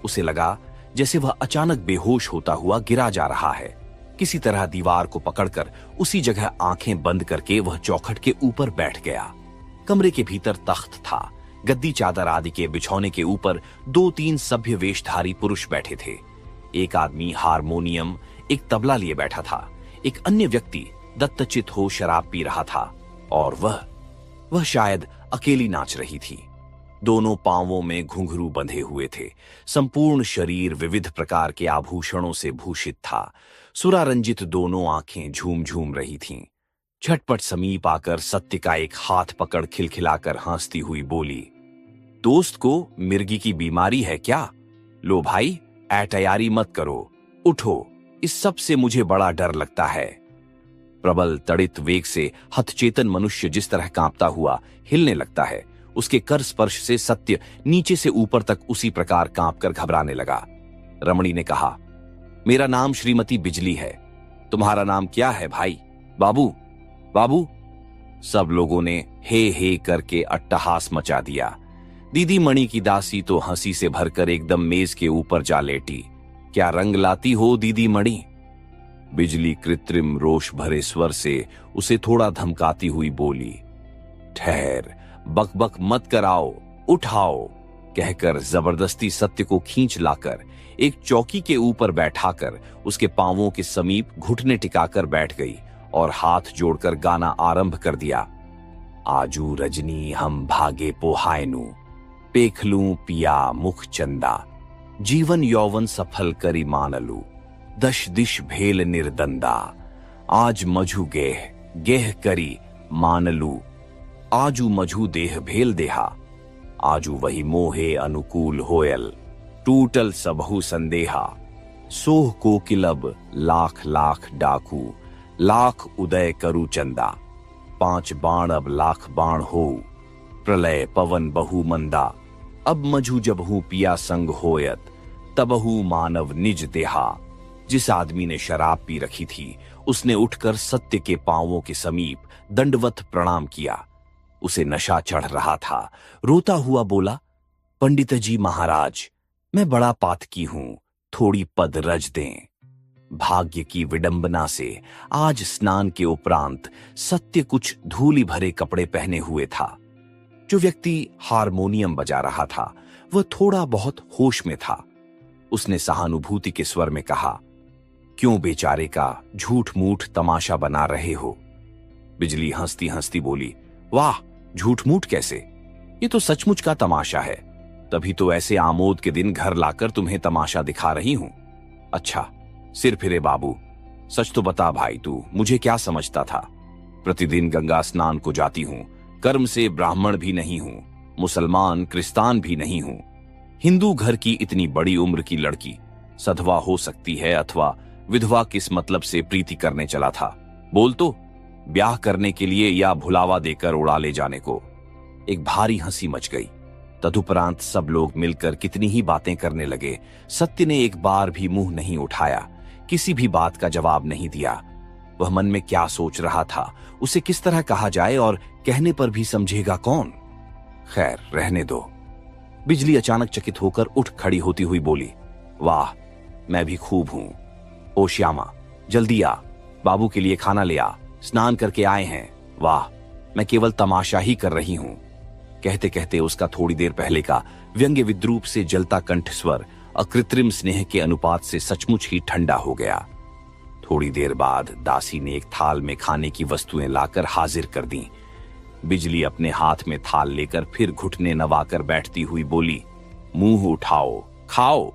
उसे लगा जैसे वह अचानक बेहोश होता हुआ गिरा जा रहा है। किसी तरह दीवार को पकड़कर उसी जगह आंखें बंद करके वह चौखट के ऊपर बैठ गया। कमरे के भीतर तख्त था। गद्दी चादर आदि के बिछौने के ऊपर 2-3 सभ्य वेशधारी पुरुष बैठे थे। एक आदमी हारमोनियम, एक तबला लिए बैठा था। एक अन्य व्यक्ति दत्तचित हो शराब पी रहा था और वह शायद अकेली नाच रही थी। दोनों पांवों में घुंघरू बंधे हुए थे। संपूर्ण शरीर विविध प्रकार के आभूषणों से भूषित था। सुरारंजित दोनों आंखें झूम झूम रही थीं। झटपट समीप आकर सत्य का एक हाथ पकड़ खिलखिलाकर हंसती हुई बोली, दोस्त को मिर्गी की बीमारी है क्या? लो भाई, तैयारी मत करो, उठो, इस सब से मुझे बड़ा डर लगता है। प्रबल तड़ित वेग से हतचेतन मनुष्य जिस तरह कांपता हुआ हिलने लगता है, उसके कर स्पर्श से सत्य नीचे से ऊपर तक उसी प्रकार कांपकर घबराने लगा। रमणी ने कहा, मेरा नाम श्रीमती बिजली है। तुम्हारा नाम क्या है भाई? बाबू, बाबू। सब लोगों ने हे करके अट्टहास मचा दिया। दीदी मणि की दासी तो हंसी से भरकर एकदम मेज के ऊपर जा लेटी। क्या रंग लाती हो दीदी मणि? बिजली कृत्रिम रोष भरे स्वर से उसे थोड़ा धमकाती हुई बोली। ठहर, बकबक मत कराओ, उठाओ, कहकर जबरदस्ती सत्य को खींच लाकर एक चौकी के ऊपर बैठाकर उसके पांवों के समीप घुटने टिकाकर बैठ गई और हाथ जोड़कर गाना आरंभ कर दिया। आजू रजनी हम भागे पोहायनु, पेखलू पिया मुख चंदा, जीवन यौवन सफल करी मानलू, दश दिश भेल निर्दंदा, आज मझु गेह गेह करी मानलू, आजू मझु देह भेल देहा, आजू वही मोहे अनुकूल होयल, टूटल सबहु संदेहा, सोह को किलब लाख लाख डाकू, लाख उदय करु चंदा, पांच बाण अब लाख बाण हो, प्रलय पवन बहु मंदा, अब मझु जबहू पिया संग होयत, तबहू मानव निज देहा। जिस आदमी ने शराब पी रखी थी उसने उठकर सत्य के पांवों के समीप दंडवत प्रणाम किया। उसे नशा चढ़ रहा था। रोता हुआ बोला, पंडित जी महाराज, मैं बड़ा पातकी हूं, थोड़ी पद रज दें। भाग्य की विडंबना से आज स्नान के उपरांत सत्य कुछ धूली भरे कपड़े पहने हुए था। जो व्यक्ति हारमोनियम बजा रहा था वह थोड़ा बहुत होश में था। उसने सहानुभूति के स्वर में कहा, क्यों बेचारे का झूठ मूठ तमाशा बना रहे हो? बिजली हंसती हंसती बोली, वाह, झूठ मूठ कैसे? ये तो सचमुच का तमाशा है। तभी तो ऐसे आमोद के दिन घर लाकर तुम्हें तमाशा दिखा रही हूं। अच्छा, सिर फिरे बाबू, सच तो बता भाई, तू मुझे क्या समझता था? प्रतिदिन गंगा स्नान को जाती हूं, कर्म से ब्राह्मण भी नहीं हूं, मुसलमान क्रिस्तान भी नहीं हूं। हिंदू घर की इतनी बड़ी उम्र की लड़की सधवा हो सकती है अथवा विधवा किस मतलब से प्रीति करने चला था? बोल तो, ब्याह करने के लिए या भुलावा देकर उड़ा ले जाने को? एक भारी हंसी मच गई। तदुपरांत सब लोग मिलकर कितनी ही बातें करने लगे। सत्य ने एक बार भी मुंह नहीं उठाया, किसी भी बात का जवाब नहीं दिया। वह मन में क्या सोच रहा था, उसे किस तरह कहा जाए और कहने पर भी समझेगा कौन? खैर, रहने दो। बिजली अचानक चकित होकर उठ खड़ी होती हुई बोली, वाह, मैं भी खूब हूं। ओ श्यामा, जल्दी आ, बाबू के लिए खाना ले आ, स्नान करके आए हैं। वाह, मैं केवल तमाशा ही कर रही हूं। कहते कहते उसका थोड़ी देर पहले का व्यंग्य विद्रूप से जलता कंठ स्वर अकृत्रिम स्नेह के अनुपात से सचमुच ही ठंडा हो गया। थोड़ी देर बाद दासी ने एक थाल में खाने की वस्तुएं लाकर हाजिर कर दी। बिजली अपने हाथ में थाल लेकर फिर घुटने नवाकर बैठती हुई बोली, मुंह उठाओ, खाओ।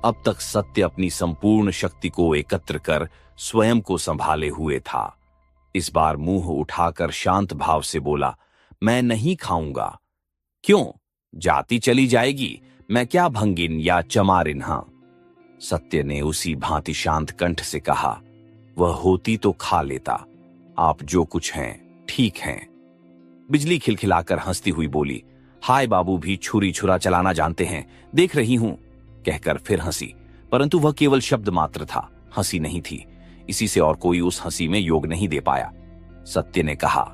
अब तक सत्य अपनी संपूर्ण शक्ति को एकत्र कर स्वयं को संभाले हुए था। इस बार मुंह उठाकर शांत भाव से बोला, मैं नहीं खाऊंगा। क्यों? जाती चली जाएगी, मैं क्या भंगिन या चमारिन? हां। सत्य ने उसी भांति शांत कंठ से कहा, वह होती तो खा लेता, आप जो कुछ हैं ठीक हैं। बिजली खिलखिलाकर हंसती हुई बोली, हाय, बाबू भी छुरी छुरा चलाना जानते हैं, देख रही हूं। कहकर फिर हंसी, परंतु वह केवल शब्द मात्र था, हंसी नहीं थी। इसी से और कोई उस हंसी में योग नहीं दे पाया। सत्य ने कहा,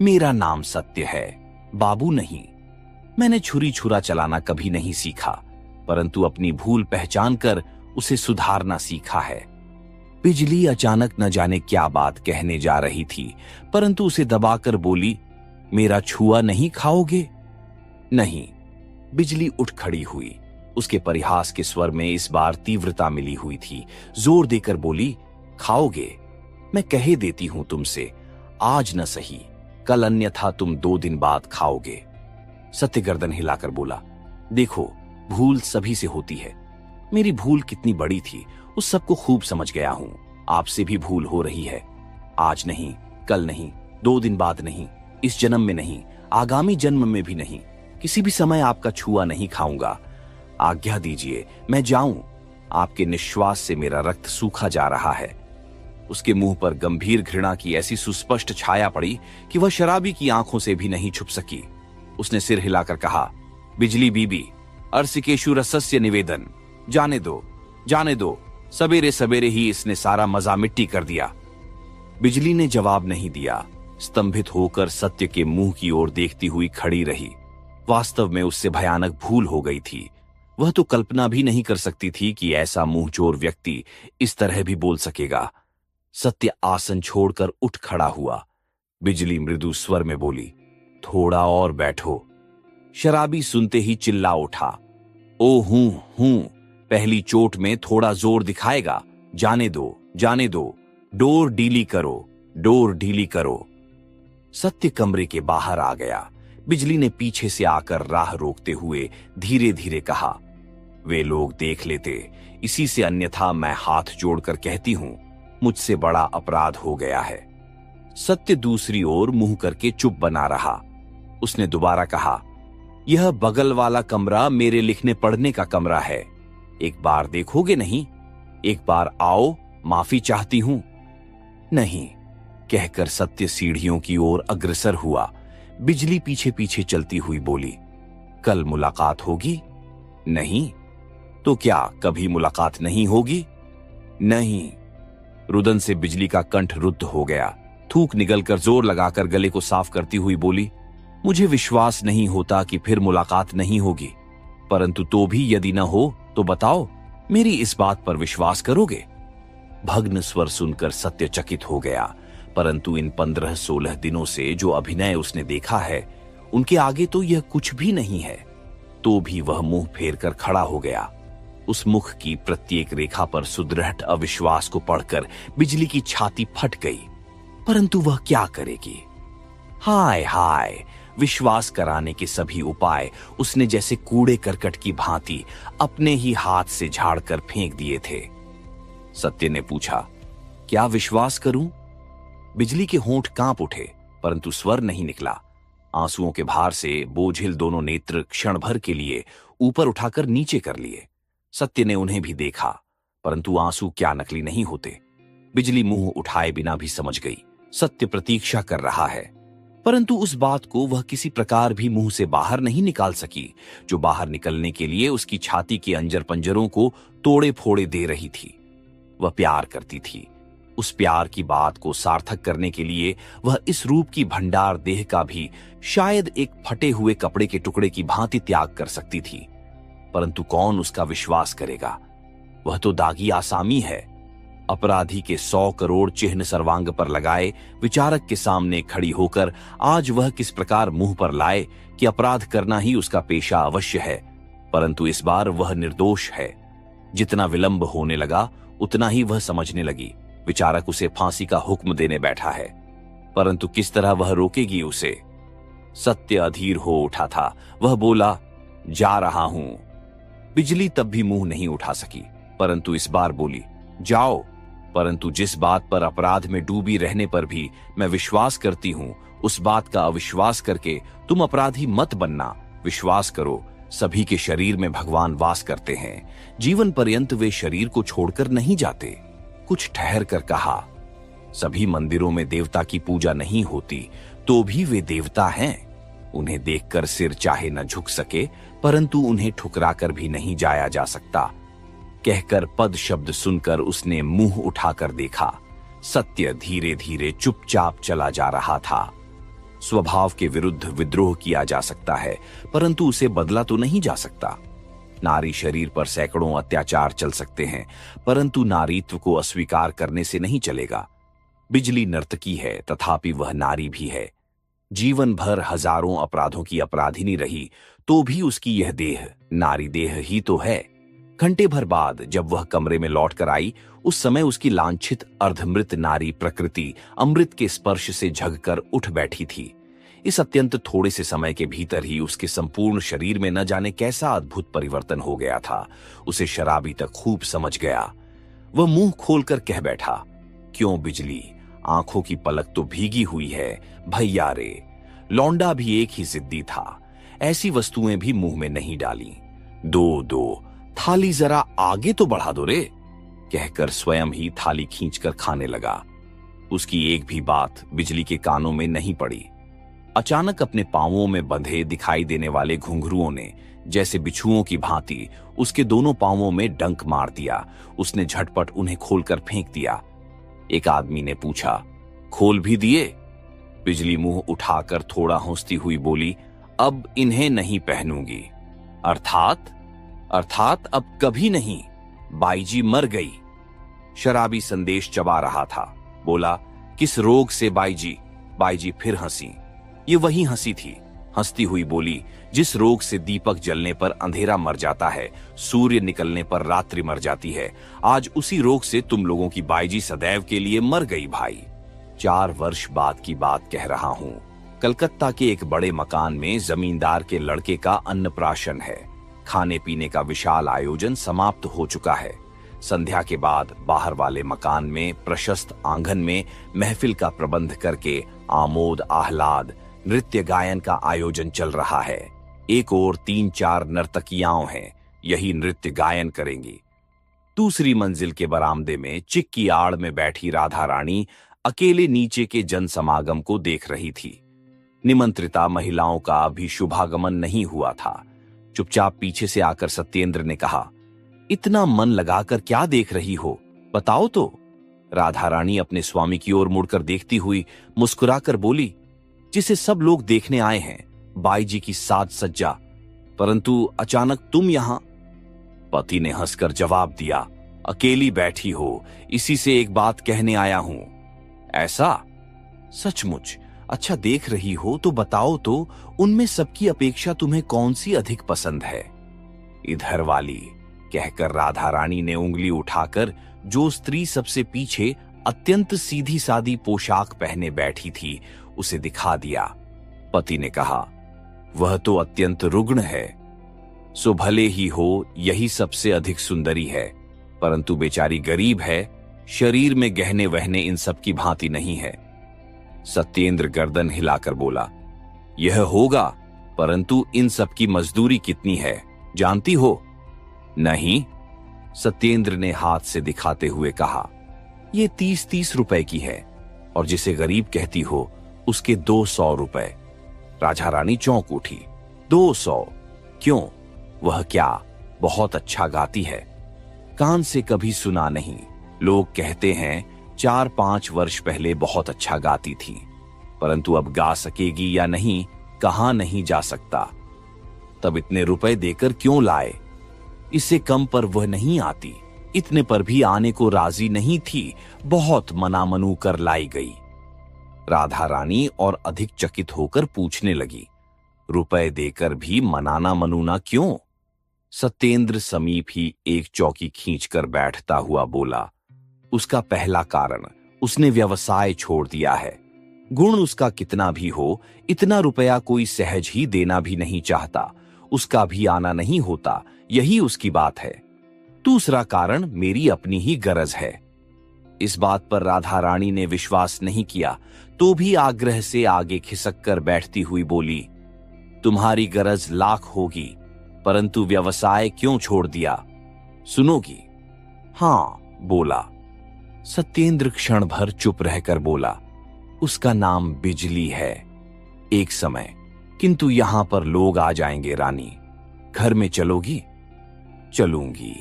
मेरा नाम सत्य है, बाबू नहीं। मैंने छुरी छुरा चलाना कभी नहीं सीखा, परंतु अपनी भूल पहचान कर उसे सुधारना सीखा है। बिजली अचानक न जाने क्या बात कहने जा रही थी, परंतु उसे दबाकर बोली, मेरा छुआ नहीं खाओगे? नहीं। बिजली उठ खड़ी हुई। उसके परिहास के स्वर में इस बार तीव्रता मिली हुई थी। जोर देकर बोली, खाओगे? मैं कहे देती हूं तुमसे, आज न सही, कल, अन्यथा तुम 2 दिन बाद खाओगे। सत्य गर्दन हिलाकर बोला, देखो, भूल सभी से होती है। मेरी भूल कितनी बड़ी थी उस सबको खूब समझ गया हूं। आपसे भी भूल हो रही है। आज नहीं, कल नहीं, 2 दिन बाद नहीं, इस जन्म में नहीं, आगामी जन्म में भी नहीं, किसी भी समय आपका छुआ नहीं खाऊंगा। आज्ञा दीजिए, मैं जाऊं। आपके निश्वास से मेरा रक्त सूखा जा रहा है। उसके मुंह पर गंभीर घृणा की ऐसी सुस्पष्ट छाया पड़ी कि वह शराबी की आंखों से भी नहीं छुप सकी। उसने सिर हिलाकर कहा, बिजली बीबी, अर्सिकेशु रसस्य निवेदन, जाने दो, जाने दो, सवेरे सवेरे ही इसने सारा मजा मिट्टी कर दिया। बिजली ने जवाब नहीं दिया। स्तंभित होकर सत्य के मुंह की ओर देखती हुई खड़ी रही। वास्तव में उससे भयानक भूल हो गई थी। वह तो कल्पना भी नहीं कर सकती थी कि ऐसा मुंहजोर व्यक्ति इस तरह भी बोल सकेगा। सत्य आसन छोड़कर उठ खड़ा हुआ। बिजली मृदु स्वर में बोली, थोड़ा और बैठो। शराबी सुनते ही चिल्ला उठा, ओ हूं, पहली चोट में थोड़ा जोर दिखाएगा, जाने दो, जाने दो, डोर ढीली करो, डोर ढीली करो। सत्य कमरे के बाहर आ गया। बिजली ने पीछे से आकर राह रोकते हुए धीरे धीरे कहा, वे लोग देख लेते, इसी से, अन्यथा मैं हाथ जोड़कर कहती हूं, मुझसे बड़ा अपराध हो गया है। सत्य दूसरी ओर मुंह करके चुप बना रहा। उसने दोबारा कहा, यह बगल वाला कमरा मेरे लिखने पढ़ने का कमरा है। एक बार देखोगे नहीं? एक बार आओ, माफी चाहती हूं। नहीं, कहकर सत्य सीढ़ियों की ओर अग्रसर हुआ। बिजली पीछे पीछे चलती हुई बोली, कल मुलाकात होगी? नहीं। तो क्या कभी मुलाकात नहीं होगी? नहीं। रुदन से बिजली का कंठ रुद्ध हो गया। थूक निगलकर जोर लगाकर गले को साफ करती हुई बोली, मुझे विश्वास नहीं होता कि फिर मुलाकात नहीं होगी, परंतु तो भी यदि न हो तो बताओ, मेरी इस बात पर विश्वास करोगे? भग्न स्वर सुनकर सत्य चकित हो गया, परंतु इन 15-16 दिनों से जो अभिनय उसने देखा है, उनके आगे तो यह कुछ भी नहीं है। तो भी वह मुंह फेर कर खड़ा हो गया। उस मुख की प्रत्येक रेखा पर सुदृढ़ अविश्वास को पढ़कर बिजली की छाती फट गई। परंतु वह क्या करेगी? हाय हाय, विश्वास कराने के सभी उपाय उसने जैसे कूड़े करकट की भांति अपने ही हाथ से झाड़कर फेंक दिए थे। सत्य ने पूछा, क्या विश्वास करूं? बिजली के होंठ कांप उठे, परंतु स्वर नहीं निकला। आंसुओं के भार से बोझिल दोनों नेत्र क्षण भर के लिए ऊपर उठाकर नीचे कर लिए। सत्य ने उन्हें भी देखा, परंतु आंसू क्या नकली नहीं होते। बिजली मुंह उठाए बिना भी समझ गई, सत्य प्रतीक्षा कर रहा है। परंतु उस बात को वह किसी प्रकार भी मुंह से बाहर नहीं निकाल सकी, जो बाहर निकलने के लिए उसकी छाती के अंजर पंजरों को तोड़े फोड़े दे रही थी। वह प्यार करती थी। उस प्यार की बात को सार्थक करने के लिए वह इस रूप की भंडार देह का भी शायद एक फटे हुए कपड़े के टुकड़े की भांति त्याग कर सकती थी। परंतु कौन उसका विश्वास करेगा? वह तो दागी आसामी है। अपराधी के 100 करोड़ चिन्ह सर्वांग पर लगाए विचारक के सामने खड़ी होकर आज वह किस प्रकार मुंह पर लाए कि अपराध करना ही उसका पेशा अवश्य है, परंतु इस बार वह निर्दोष है। जितना विलंब होने लगा उतना ही वह समझने लगी, विचारक उसे फांसी का हुक्म देने बैठा है, परंतु किस तरह वह रोकेगी उसे? सत्य अधीर हो उठा था। वह बोला, जा रहा हूं। बिजली तब भी मुंह नहीं उठा सकी, परंतु इस बार बोली, जाओ, परंतु जिस बात पर अपराध में डूबी रहने पर भी मैं विश्वास करती हूं, उस बात का अविश्वास करके तुम अपराधी मत बनना। विश्वास करो, सभी के शरीर में भगवान वास करते हैं। जीवन पर्यंत वे शरीर को छोड़कर नहीं जाते। कुछ ठहर कर कहा, सभी मंदिरों में देवता की पूजा नहीं होती, तो भी वे देवता हैं। उन्हें देखकर सिर चाहे न झुक सके, परंतु उन्हें ठुकराकर भी नहीं जाया जा सकता। कहकर पद शब्द सुनकर उसने मुंह उठाकर देखा। सत्य धीरे धीरे चुपचाप चला जा रहा था। स्वभाव के विरुद्ध विद्रोह किया जा सकता है, परंतु उसे बदला तो नहीं जा सकता। नारी शरीर पर सैकड़ों अत्याचार चल सकते हैं, परंतु नारीत्व को अस्वीकार करने से नहीं चलेगा। बिजली नर्तकी है, तथापि वह नारी भी है। जीवन भर हजारों अपराधों की अपराधिनी रही, तो भी उसकी यह देह नारी देह ही तो है। घंटे भर बाद जब वह कमरे में लौट कर आई, उस समय उसकी लांछित अर्धमृत नारी प्रकृति अमृत के स्पर्श से झगकर उठ बैठी थी। इस अत्यंत थोड़े से समय के भीतर ही उसके संपूर्ण शरीर में न जाने कैसा अद्भुत परिवर्तन हो गया था। उसे शराबी तक खूब समझ गया। वह मुंह खोलकर कह बैठा, क्यों बिजली, आंखों की पलक तो भीगी हुई है। भैया रे, लौंडा भी एक ही जिद्दी था। ऐसी वस्तुएं भी मुंह में नहीं डाली। दो थाली जरा आगे तो बढ़ा दो रे, कहकर स्वयं ही थाली खींचकर खाने लगा। उसकी एक भी बात बिजली के कानों में नहीं पड़ी। अचानक अपने पांवों में बंधे दिखाई देने वाले घुंघरुओं ने जैसे बिच्छुओं की भांति उसके दोनों पांवों में डंक मार दिया। उसने झटपट उन्हें खोलकर फेंक दिया। एक आदमी ने पूछा, खोल भी दिए? बिजली मुंह उठाकर थोड़ा हंसती हुई बोली, अब इन्हें नहीं पहनूंगी। अर्थात अब कभी नहीं, बाईजी मर गई। शराबी संदेश चबा रहा था। बोला, किस रोग से बाईजी? बाईजी फिर हंसी। ये वही हंसी थी। हंसती हुई बोली, जिस रोग से दीपक जलने पर अंधेरा मर जाता है, सूर्य निकलने पर रात्रि मर जाती है, आज उसी रोग से तुम लोगों की बाईजी सदैव के लिए मर गई भाई। 4 वर्ष बाद की बात कह रहा हूं। कलकत्ता के एक बड़े मकान में जमींदार के लड़के का अन्नप्राशन है। खाने पीने का विशाल आयोजन समाप्त हो चुका है। संध्या के बाद बाहर वाले मकान में प्रशस्त आंगन में महफिल का प्रबंध करके आमोद आह्लाद नृत्य गायन का आयोजन चल रहा है। एक ओर 3-4 नर्तकियां हैं, यही नृत्य गायन करेंगी। दूसरी मंजिल के बरामदे में चिक की आड़ में बैठी राधा रानी अकेले नीचे के जन समागम को देख रही थी। निमंत्रिता महिलाओं का अभी शुभागमन नहीं हुआ था। चुपचाप पीछे से आकर सत्येंद्र ने कहा, इतना मन लगाकर क्या देख रही हो, बताओ तो। राधा रानी अपने स्वामी की ओर मुड़कर देखती हुई मुस्कुराकर बोली, जिसे सब लोग देखने आए हैं, बाईजी की साज सज्जा, परंतु अचानक तुम यहां। पति ने हंसकर जवाब दिया, अकेली बैठी हो, इसी से एक बात कहने आया हूं। ऐसा? सचमुच? अच्छा देख रही हो तो बताओ तो, उनमें सबकी अपेक्षा तुम्हें कौन सी अधिक पसंद है? इधर वाली, कहकर राधा रानी ने उंगली उठाकर जो स्त्री सबसे पीछे अत्यंत सीधी सादी पोशाक पहने बैठी थी उसे दिखा दिया। पति ने कहा, वह तो अत्यंत रुग्ण है। सो भले ही हो, यही सबसे अधिक सुंदरी है, परंतु बेचारी गरीब है, शरीर में गहने वहने इन सब की भांति नहीं है। सत्येंद्र गर्दन हिलाकर बोला, यह होगा, परंतु इन सब की मजदूरी कितनी है जानती हो? नहीं। सत्येंद्र ने हाथ से दिखाते हुए कहा, ये 30-30 रुपए की है, और जिसे गरीब कहती हो उसके 200 रुपए। राजा रानी चौंक उठी। 200? क्यों? वह क्या बहुत अच्छा गाती है? कान से कभी सुना नहीं। लोग कहते हैं 4-5 वर्ष पहले बहुत अच्छा गाती थी, परंतु अब गा सकेगी या नहीं, कहां नहीं जा सकता। तब इतने रुपए देकर क्यों लाए? इससे कम पर वह नहीं आती। इतने पर भी आने को राजी नहीं थी, बहुत मना मनू कर लाई गई। राधा रानी और अधिक चकित होकर पूछने लगी, रुपए देकर भी मनाना मनूना क्यों? सत्येंद्र समीप ही एक चौकी खींचकर बैठता हुआ बोला, उसका पहला कारण, उसने व्यवसाय छोड़ दिया है। गुण उसका कितना भी हो, इतना रुपया कोई सहज ही देना भी नहीं चाहता। उसका भी आना नहीं होता, यही उसकी बात है। दूसरा कारण मेरी अपनी ही गरज है। इस बात पर राधा रानी ने विश्वास नहीं किया, तो भी आग्रह से आगे खिसक कर बैठती हुई बोली, तुम्हारी गरज लाख होगी, परंतु व्यवसाय क्यों छोड़ दिया, सुनोगी? हां, बोला। सत्येंद्र क्षण भर चुप रहकर बोला, उसका नाम बिजली है। एक समय, किंतु यहां पर लोग आ जाएंगे रानी, घर में चलोगी? चलूंगी,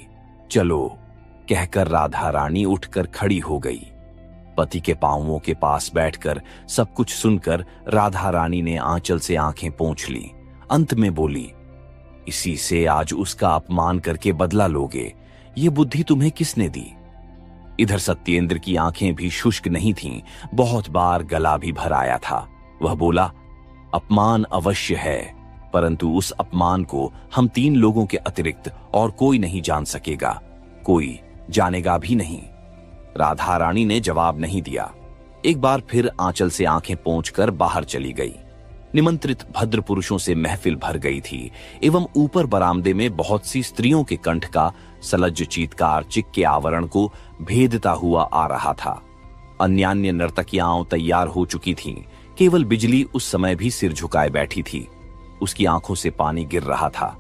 चलो, कहकर राधा रानी उठकर खड़ी हो गई। पति के पांवों के पास बैठकर सब कुछ सुनकर राधा रानी ने आंचल से आंखें पोंछ ली। अंत में बोली, इसी से आज उसका अपमान करके बदला लोगे, ये बुद्धि तुम्हें किसने दी? इधर सत्येंद्र की आंखें भी शुष्क नहीं थीं, बहुत बार गला भी भर आया था। वह बोला, अपमान अवश्य है, परंतु उस अपमान को हम 3 लोगों के अतिरिक्त और कोई नहीं जान सकेगा, कोई जानेगा भी नहीं। राधा रानी ने जवाब नहीं दिया। एक बार फिर आंचल से आंखें पोंछकर बाहर चली गई। निमंत्रित भद्र पुरुषों से महफिल भर गई थी एवं ऊपर बरामदे में बहुत सी स्त्रियों के कंठ का सलज्ज चीत्कार चिक के आवरण को भेदता हुआ आ रहा था। अन्यान्य नर्तकियां तैयार हो चुकी थीं, केवल बिजली उस समय भी सिर झुकाए बैठी थी। उसकी आंखों से पानी गिर रहा था।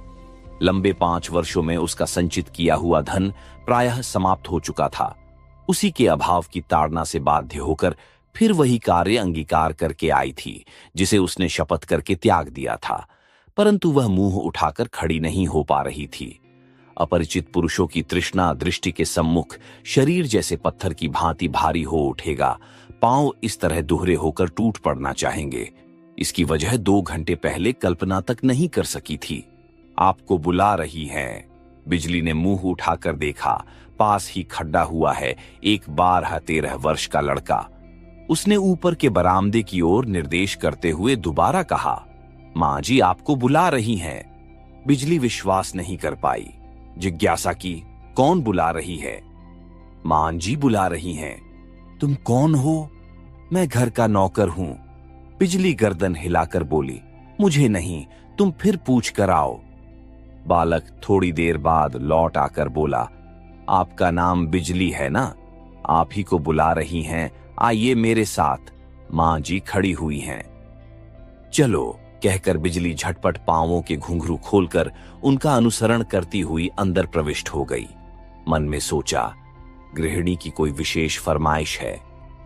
लंबे 5 वर्षों में उसका संचित किया हुआ धन प्रायः समाप्त हो चुका था। उसी के अभाव की ताड़ना से बाध्य होकर फिर वही कार्य अंगीकार करके आई थी जिसे उसने शपथ करके त्याग दिया था, परंतु वह मुंह उठाकर खड़ी नहीं हो पा रही थी। अपरिचित पुरुषों की तृष्णा दृष्टि के सम्मुख शरीर जैसे पत्थर की भांति भारी हो उठेगा। पांव इस तरह दुहरे होकर टूट पड़ना चाहेंगे। इसकी वजह 2 घंटे पहले कल्पना तक नहीं कर सकी थी। आपको बुला रही हैं। बिजली ने मुंह उठाकर देखा। पास ही खड़ा हुआ है एक 12-13 वर्ष का लड़का। उसने ऊपर के बरामदे की ओर निर्देश करते हुए दोबारा कहा, मां जी आपको बुला रही हैं। बिजली विश्वास नहीं कर पाई। जिज्ञासा की, कौन बुला रही है? मां जी बुला रही हैं। तुम कौन हो? मैं घर का नौकर हूं। बिजली गर्दन हिलाकर बोली, मुझे नहीं, तुम फिर पूछ कर आओ। बालक थोड़ी देर बाद लौट आकर बोला, आपका नाम बिजली है ना? आप ही को बुला रही हैं, आइए मेरे साथ। मां जी खड़ी हुई हैं। चलो, कहकर बिजली झटपट पांवों के घुंघरू खोलकर उनका अनुसरण करती हुई अंदर प्रविष्ट हो गई। मन में सोचा, गृहिणी की कोई विशेष फरमाइश है,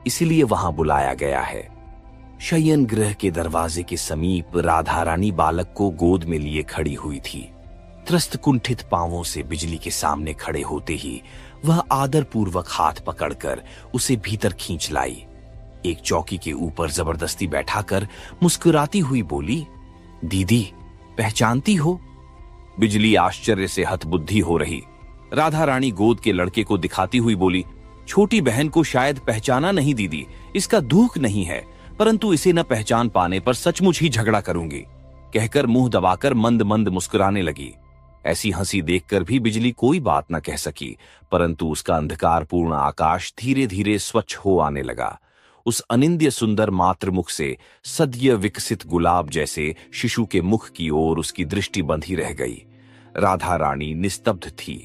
इसीलिए वहां बुलाया गया है। शयन गृह के दरवाजे के समीप राधा रानी बालक को गोद में लिए खड़ी हुई थी। त्रस्त कुंठित पांवों से बिजली के सामने खड़े होते ही वह आदरपूर्वक हाथ पकड़कर उसे भीतर खींच लाई। एक चौकी के ऊपर जबरदस्ती बैठाकर मुस्कुराती हुई बोली, दीदी पहचानती हो? बिजली आश्चर्य से हतबुद्धि हो रही। राधा रानी गोद के लड़के को दिखाती हुई बोली, छोटी बहन को शायद पहचाना नहीं दीदी, इसका दुख नहीं है, परंतु इसे न पहचान पाने पर सचमुच ही झगड़ा करूंगी। कहकर मुंह दबाकर मंद मंद मुस्कुराने लगी। ऐसी हंसी देखकर भी बिजली कोई बात न कह सकी, परंतु उसका अंधकारपूर्ण आकाश धीरे धीरे स्वच्छ हो आने लगा। उस अनिंद्य सुंदर मातृमुख से सद्य विकसित गुलाब जैसे शिशु के मुख की ओर उसकी दृष्टि बंधी रह गई। राधा रानी निस्तब्ध थी।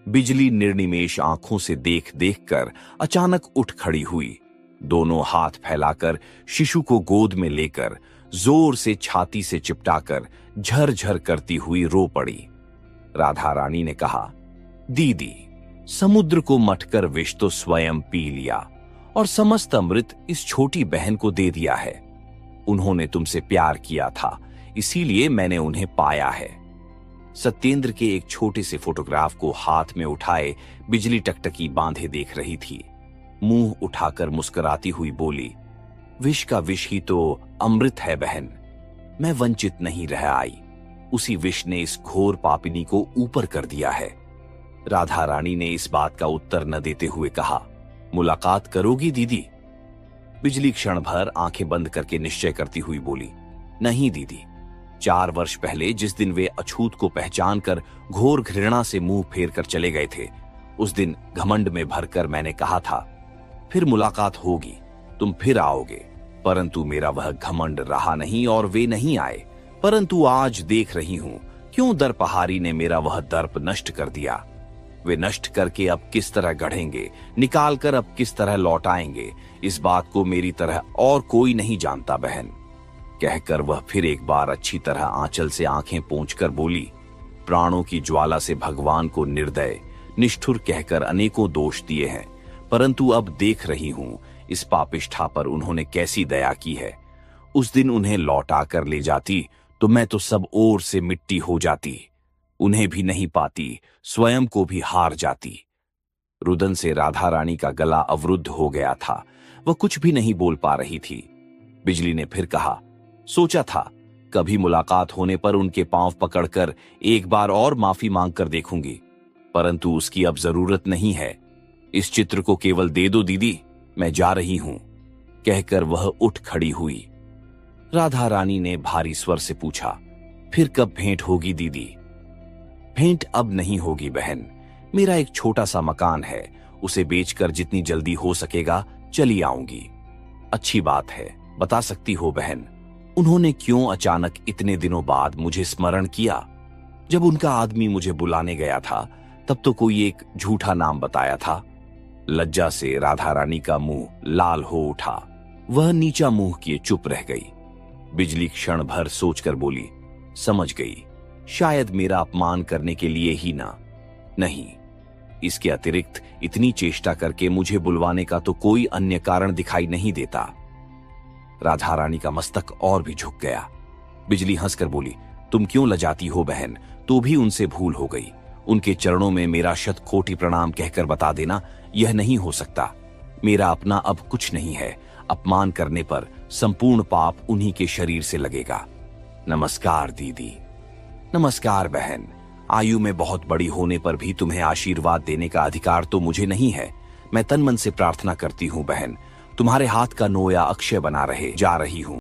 बिजली निर्निमेष आंखों से देख देख कर अचानक उठ खड़ी हुई। दोनों हाथ फैलाकर शिशु को गोद में लेकर जोर से छाती से चिपटाकर झरझर करती हुई रो पड़ी। राधा रानी ने कहा, दीदी, समुद्र को मथकर विष तो स्वयं पी लिया और समस्त अमृत इस छोटी बहन को दे दिया है। उन्होंने तुमसे प्यार किया था, इसीलिए मैंने उन्हें पाया है। सत्येंद्र के एक छोटे से फोटोग्राफ को हाथ में उठाए बिजली टकटकी बांधे देख रही थी। मुंह उठाकर मुस्कुराती हुई बोली, विष का विष ही तो अमृत है बहन। मैं वंचित नहीं रह आई। उसी विष ने इस घोर पापिनी को ऊपर कर दिया है। राधा रानी ने इस बात का उत्तर न देते हुए कहा, मुलाकात करोगी दीदी? बिजली क्षण भर आंखें बंद करके निश्चय करती हुई बोली, नहीं दीदी। 4 वर्ष पहले जिस दिन वे अछूत को पहचान कर घोर घृणा से मुंह फेर कर चले गए थे, उस दिन घमंड में भरकर मैंने कहा था, फिर मुलाकात होगी, तुम फिर आओगे। परंतु मेरा वह घमंड रहा नहीं और वे नहीं आए। परंतु आज देख रही हूं क्यों दर्पहारी ने मेरा वह दर्प नष्ट कर दिया। वे नष्ट करके अब किस तरह गढ़ेंगे, निकाल कर अब किस तरह लौटाएंगे, इस बात को मेरी तरह और कोई नहीं जानता बहन। कहकर वह फिर एक बार अच्छी तरह आंचल से आंखें पोंछकर बोली, प्राणों की ज्वाला से भगवान को निर्दय निष्ठुर कहकर अनेकों दोष दिए हैं, परंतु अब देख रही हूं इस पापिष्ठा पर उन्होंने कैसी दया की है। उस दिन उन्हें लौटा कर ले जाती तो मैं तो सब ओर से मिट्टी हो जाती। उन्हें भी नहीं पाती, स्वयं को भी हार जाती। रुदन से राधा रानी का गला अवरुद्ध हो गया था। वह कुछ भी नहीं बोल पा रही थी। बिजली ने फिर कहा, सोचा था कभी मुलाकात होने पर उनके पांव पकड़कर एक बार और माफी मांगकर देखूंगी, परंतु उसकी अब जरूरत नहीं है। इस चित्र को केवल दे दो दीदी, मैं जा रही हूं। कहकर वह उठ खड़ी हुई। राधा रानी ने भारी स्वर से पूछा, फिर कब भेंट होगी दीदी? भेंट अब नहीं होगी बहन। मेरा एक छोटा सा मकान है, उसे बेचकर जितनी जल्दी हो सकेगा चली आऊंगी। अच्छी बात है, बता सकती हो बहन, उन्होंने क्यों अचानक इतने दिनों बाद मुझे स्मरण किया? जब उनका आदमी मुझे बुलाने गया था तब तो कोई एक झूठा नाम बताया था। लज्जा से राधा रानी का मुंह लाल हो उठा। वह नीचा मुंह किए चुप रह गई। बिजली क्षण भर सोचकर बोली, समझ गई, शायद मेरा अपमान करने के लिए ही ना। नहीं, इसके अतिरिक्त इतनी चेष्टा करके मुझे बुलवाने का तो कोई अन्य कारण दिखाई नहीं देता। राधा रानी का मस्तक और भी झुक गया। बिजली हंसकर बोली, तुम क्यों लजाती हो बहन, तो भी उनसे भूल हो गई। उनके चरणों में मेरा शतकोटि प्रणाम कहकर बता देना, यह नहीं हो सकता। मेरा अपना अब कुछ नहीं है। अपमान करने पर संपूर्ण पाप उन्हीं के शरीर से लगेगा। नमस्कार दीदी। नमस्कार बहन। आयु में बहुत बड़ी होने पर भी तुम्हें आशीर्वाद देने का अधिकार तो मुझे नहीं है। मैं तन मन से प्रार्थना करती हूँ बहन, तुम्हारे हाथ का नोया अक्षय बना रहे। जा रही हूँ।